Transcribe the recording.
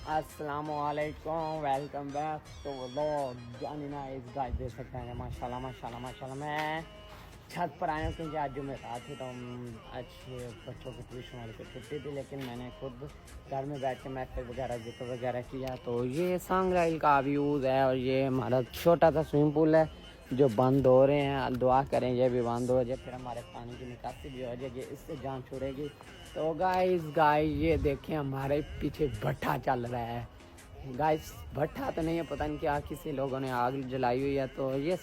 अस्सलामुअलैकुम, welcome back to vlog जानी nice guys. देख सकते हैं माशाल्लाह माशाल्लाह माशाल्लाह। मैं छत पर आया हूँ क्योंकि आज जुमेरात थी तो अच्छे बच्चों की ट्यूशन वाली की छुट्टी थी, लेकिन मैंने खुद घर में बैठ के मैसेज वगैरह जिक्र वगैरह किया। तो ये सांगराइल का व्यूज़ है और ये हमारा छोटा सा स्विमिंग पूल है जो बंद हो रहे हैं। दुआ करें ये भी बंद हो जाए, फिर हमारे पानी की निकासी भी हो जाएगी, इससे जान छुड़ेगी। तो गाइस ये देखें हमारे पीछे भट्ठा चल रहा है। गाइस भट्ठा तो नहीं है, पता नहीं क्या किसी लोगों ने आग जलाई हुई है। तो ये